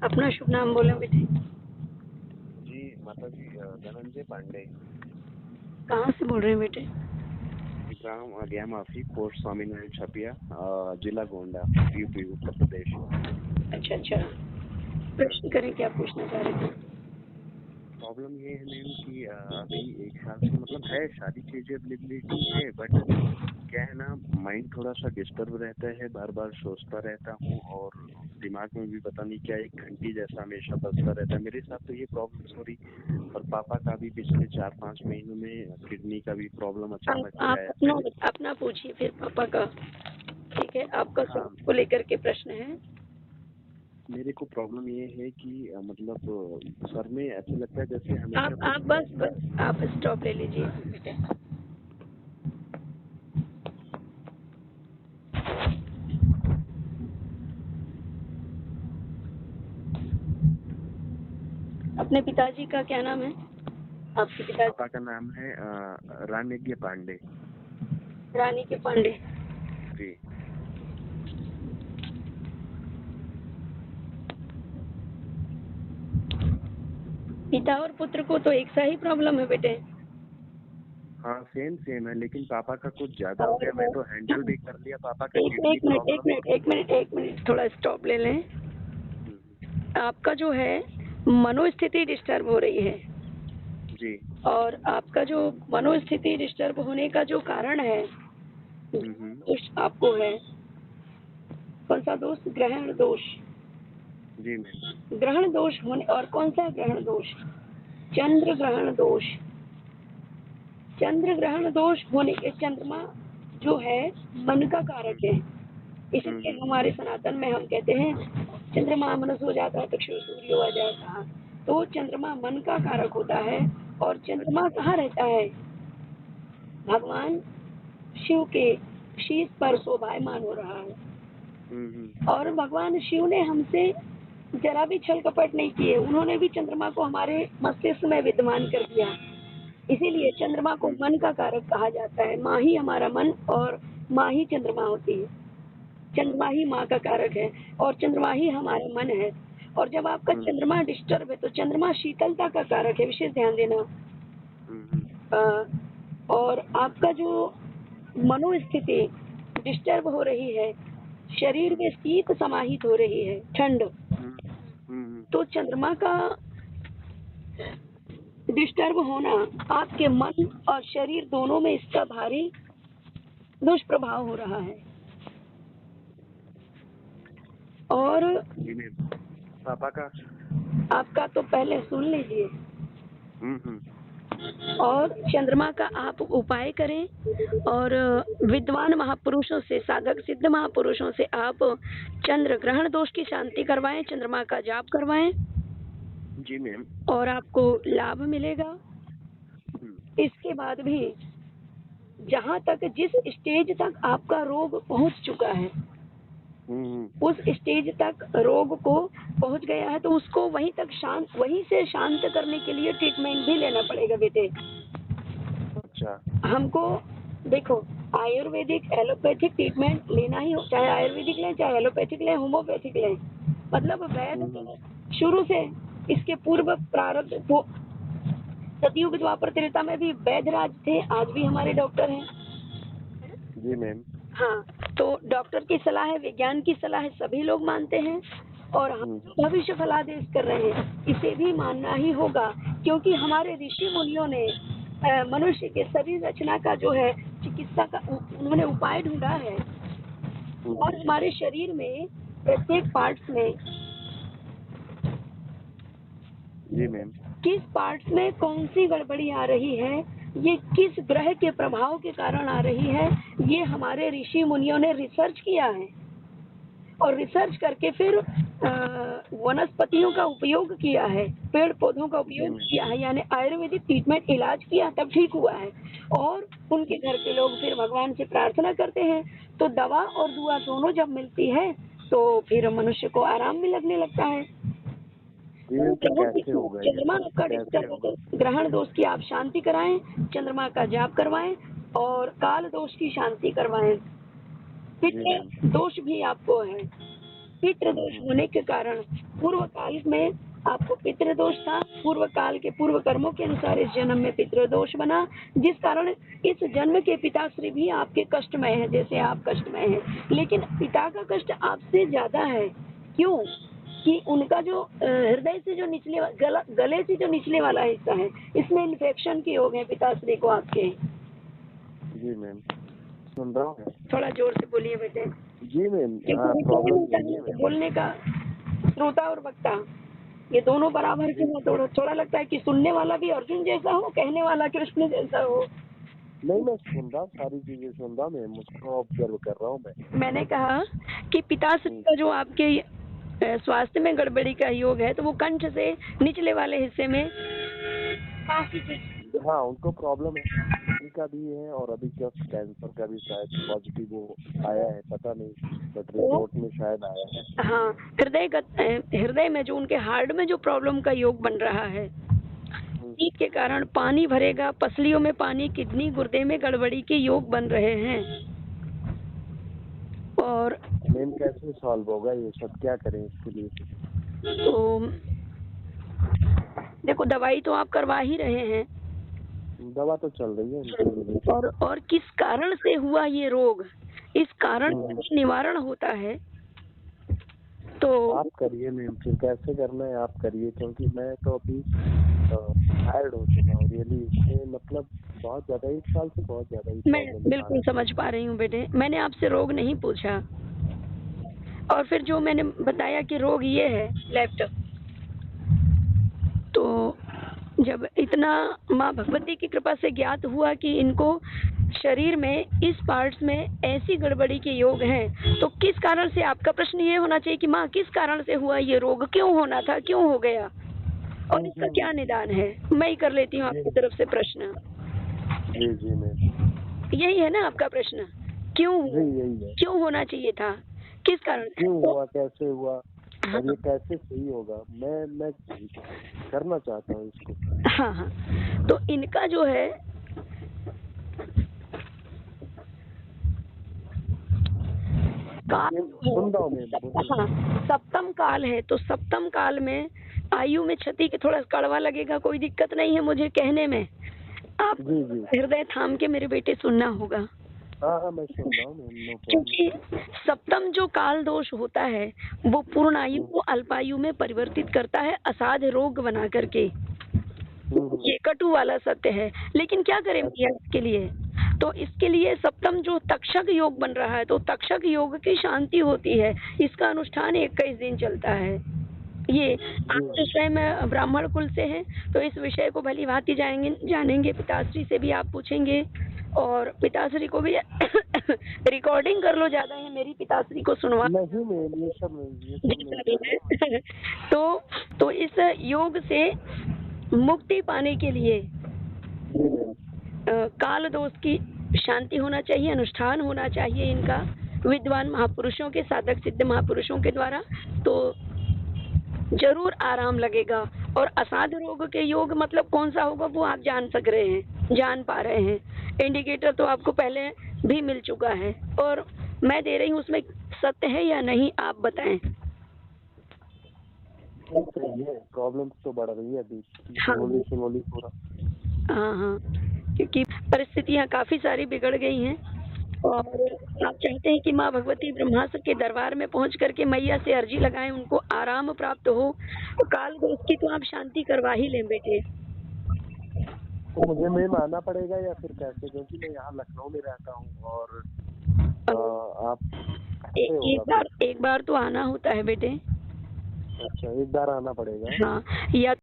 अपना शुभ नाम बोले बेटे। जी माता जी, धनंजय पांडे। कहाँ से बोल रहे हैं बेटे? ग्राम अलिया माफी, पोस्ट स्वामीनारायण छपिया, जिला गोंडा, यूपी उत्तर प्रदेश। अच्छा अच्छा, प्रश्न करें, क्या पूछना चाह रहे थे? प्रॉब्लम ये है मैम कि अभी 1 साल से मतलब है, सारी चीजें अवेलेबिलिटी है, बट क्या है ना, माइंड थोड़ा सा डिस्टर्ब रहता है, बार बार सोचता रहता हूँ और दिमाग में भी पता नहीं क्या एक घंटी जैसा हमेशा बजता रहता है। मेरे साथ तो ये प्रॉब्लम हो रही, और पापा का भी पिछले 4-5 महीनों में किडनी का भी प्रॉब्लम अचानक से आप आया अपना पहले। अपना पूछिए फिर पापा का। ठीक है, आपका हाँ, स्वास्थ्य को लेकर के प्रश्न है। मेरे को प्रॉब्लम ये है कि मतलब सर में ऐसा लगता है जैसे हमेशा आप कुछ बस आप स्टॉप ले लीजिए बेटे। अपने पिताजी का क्या नाम है? आपके पिताजी? पापा का नाम है रामेज्ञ पांडे। रानी के पांडे। जी। पिता और पुत्र को तो एक सा ही प्रॉब्लम है बेटे। हाँ, सेम सेम है, लेकिन पापा का कुछ ज्यादा हो और गया। मैं तो हैंडल भी कर लिया पापा का एक किडनी एक मिनट एक प्रॉब्लम। मिनट एक मिनट एक मिनट, थोड़ा स्टॉप ले लें। हम्म, आपका जो है मनोस्थिति डिस्टर्ब हो रही है, जी। और आपका जो मनोस्थिति डिस्टर्ब होने का जो कारण है, हम्म, दोष आपको है। कौन सा दोष? ग्रहण दोष। जी मैम। ग्रहण दोष होने, और कौन सा ग्रहण दोष? चंद्र ग्रहण दोष। चंद्र ग्रहण दोष होने के, चंद्रमा जो है मन का कारक है, इसलिए हमारे सनातन में हम कहते हैं चंद्रमा मनुष्य हो जाता है तो सूर्य हो जाता है। तो चंद्रमा मन का कारक होता है, और चंद्रमा अच्छा। कहाँ रहता है? भगवान शिव के शीश पर शोभायमान हो रहा है। और भगवान शिव ने हमसे जरा भी छल कपट नहीं किए, उन्होंने भी चंद्रमा को हमारे मस्तिष्क में विद्यमान कर दिया। इसीलिए चंद्रमा को मन का कारक कहा जाता है। माँ ही हमारा मन और माँ ही चंद्रमा होती है। चंद्रमा ही माँ का कारक है, और चंद्रमा ही हमारा मन है। और जब आपका चंद्रमा डिस्टर्ब है तो चंद्रमा शीतलता का कारक है, विशेष ध्यान देना। और आपका जो मनोस्थिति डिस्टर्ब हो रही है, शरीर में शीत समाहित हो रही है, ठंड, तो चंद्रमा का डिस्टर्ब होना आपके मन और शरीर दोनों में इसका भारी दुष्प्रभाव हो रहा है। और जी मैम। पापा का। आपका तो पहले सुन लीजिए। और चंद्रमा का आप उपाय करें, और विद्वान महापुरुषों से, साधक सिद्ध महापुरुषों से आप चंद्र ग्रहण दोष की शांति करवाएं, चंद्रमा का जाप करवाएं, जी मैम। और आपको लाभ मिलेगा। इसके बाद भी जहाँ तक, जिस स्टेज तक आपका रोग पहुँच चुका है, उस स्टेज तक रोग को पहुँच गया है, तो उसको वहीं तक वहीं से शांत करने के लिए ट्रीटमेंट भी लेना पड़ेगा बेटे। अच्छा। हमको देखो, आयुर्वेदिक एलोपैथिक ट्रीटमेंट लेना ही हो, चाहे आयुर्वेदिक लें, चाहे एलोपैथिक लें, होम्योपैथिक लें, मतलब वैद्य तो शुरू से, इसके पूर्व प्रारब्ध तो सतयुग द्वापर त्रेता में भी वैद्यराज थे, आज भी हमारे डॉक्टर हैं। जी मैम। हाँ, तो डॉक्टर की सलाह है, विज्ञान की सलाह है, सभी लोग मानते हैं, और हम भविष्य फलादेश कर रहे हैं, इसे भी मानना ही होगा, क्योंकि हमारे ऋषि मुनियों ने मनुष्य के शरीर रचना का जो है चिकित्सा का उन्होंने उपाय ढूंढा है। और हमारे शरीर में प्रत्येक पार्ट्स में, जी मैम, किस पार्ट्स में कौन सी गड़बड़ी आ रही है, ये किस ग्रह के प्रभाव के कारण आ रही है, ये हमारे ऋषि मुनियों ने रिसर्च किया है, और रिसर्च करके फिर वनस्पतियों का उपयोग किया है, पेड़ पौधों का उपयोग किया है, यानी आयुर्वेदिक ट्रीटमेंट, इलाज किया, तब ठीक हुआ है। और उनके घर के लोग फिर भगवान से प्रार्थना करते हैं, तो दवा और दुआ दोनों जब मिलती है तो फिर मनुष्य को आराम भी लगने लगता है। कैसे होगा ये चंद्रमा सब? का कैसे डिस्टर्ब होगा? हो, ग्रहण दोष की आप शांति कराएं, चंद्रमा का जाप करवाएं, और काल दोष की शांति करवाएं। पितृ दोष भी आपको है, पितृदोष होने के कारण पूर्व काल में आपको पितृदोष था, पूर्व काल के पूर्व कर्मों के अनुसार इस जन्म में पितृदोष बना, जिस कारण इस जन्म के पिताश्री भी आपके कष्टमय हैं, जैसे आप कष्टमय हैं। लेकिन पिता का कष्ट आपसे ज्यादा है। क्यों? कि उनका जो हृदय से जो निचले गले से जो निचले वाला हिस्सा है, इसमें इन्फेक्शन के योग है पिताश्री को आपके। जी मैम, सुन रहा हूँ। थोड़ा जोर से बोलिए बेटे। जी मैम, प्रॉब्लम बोलने का श्रोता और वक्ता ये दोनों बराबर के हैं। थोड़ा लगता है कि सुनने वाला भी अर्जुन जैसा हो, कहने वाला कृष्ण जैसा हो। नहीं, मैं सुन रहा हूँ, सारी चीजें सुन रहा हूँ मैं, मुझको ऑब्जर्व कर रहा हूँ मैं। मैंने कहा कि पिताश्री का जो आपके स्वास्थ्य में गड़बड़ी का योग है, तो वो कंठ से निचले वाले हिस्से में हाँ, उनको प्रॉब्लम है, का भी है और अभी जस्ट कैंसर का भी शायद पॉजिटिव वो आया है, पता नहीं, बट रिपोर्ट में शायद आया है। हाँ, हृदय में जो उनके हार्ट में जो प्रॉब्लम का योग बन रहा है, पीठ के कारण पानी भरेगा, पसलियों में पानी, किडनी गुर्दे में गड़बड़ी के योग बन रहे हैं। और मैम कैसे सॉल्व होगा ये सब, क्या करें इसके लिए? तो देखो, दवाई तो आप करवा ही रहे हैं, दवा तो चल रही है। और किस कारण से हुआ ये रोग, इस कारण का निवारण होता है। तो आप करिए मैम, फिर कैसे करना है आप करिए, क्योंकि मैं तो अभी टायर्ड हो चुका हूँ रियली, इसमें मतलब बहुत ज्यादा, 1 साल से बहुत ज्यादा। मैं बिल्कुल समझ पा रही हूँ बेटे, मैंने आपसे रोग नहीं पूछा, और फिर जो मैंने बताया कि रोग ये है लेफ्ट, तो जब इतना माँ भगवती की कृपा से ज्ञात हुआ कि इनको शरीर में इस पार्ट्स में ऐसी गड़बड़ी के योग हैं, तो किस कारण से, आपका प्रश्न ये होना चाहिए कि माँ किस कारण से हुआ ये रोग, क्यों होना था, क्यों हो गया, और इसका क्या निदान है। मैं ही कर लेती हूँ आपकी तरफ से प्रश्न। जी मैम, यही है ना आपका प्रश्न, क्यों, यही है, क्यों होना चाहिए था, किस कारण, क्यों हुआ, कैसे हुआ, और ये कैसे सही होगा, मैं करना चाहता हूँ इसको। हाँ, तो इनका जो है काल, हाँ, सप्तम काल है, तो सप्तम काल में आयु में क्षति के, थोड़ा कड़वा लगेगा, कोई दिक्कत नहीं है मुझे कहने में, आप हृदय थाम के मेरे बेटे सुनना होगा। हाँ, मैं सुन रहा हूँ। क्योंकि सप्तम जो काल दोष होता है, वो पूर्ण आयु को अल्पायु में परिवर्तित करता है, असाध्य रोग बना करके। ये कटु वाला सत्य है, लेकिन क्या करें इसके लिए, तो इसके लिए सप्तम जो तक्षक योग बन रहा है, तो तक्षक योग की शांति होती है, इसका अनुष्ठान 21 दिन चलता है। ये आप तो स्वयं ब्राह्मण कुल से हैं, तो इस विषय को भली भांति जानेंगे, पिताश्री से भी आप पूछेंगे, और पिताश्री को भी रिकॉर्डिंग कर लो, ज्यादा है मेरी पिताश्री को सुनवा नहीं, ये सब तो इस योग से मुक्ति पाने के लिए काल दोष की शांति होना चाहिए, अनुष्ठान होना चाहिए इनका विद्वान महापुरुषों के, साधक सिद्ध महापुरुषों के द्वारा, तो जरूर आराम लगेगा। और असाध्य रोग के योग मतलब कौन सा होगा वो आप जान पा रहे हैं। इंडिकेटर तो आपको पहले भी मिल चुका है, और मैं दे रही हूँ, उसमें सत्य है या नहीं आप बताएं। प्रॉब्लम तो बढ़ रही है अभी, पूरा। हाँ, क्योंकि परिस्थितियाँ काफी सारी बिगड़ गई हैं, और आप चाहते हैं कि माँ भगवती ब्रह्मास्त्र के दरबार में पहुंच करके मैया से अर्जी लगाएं, उनको आराम प्राप्त हो, तो काल दोष की तो आप शांति करवा ही लें बेटे। तो मुझे मैम आना पड़ेगा या फिर कैसे, क्योंकि मैं यहाँ लखनऊ में रहता हूँ, और आप एक बार तो आना होता है बेटे। अच्छा, एक बार आना पड़ेगा। हाँ, या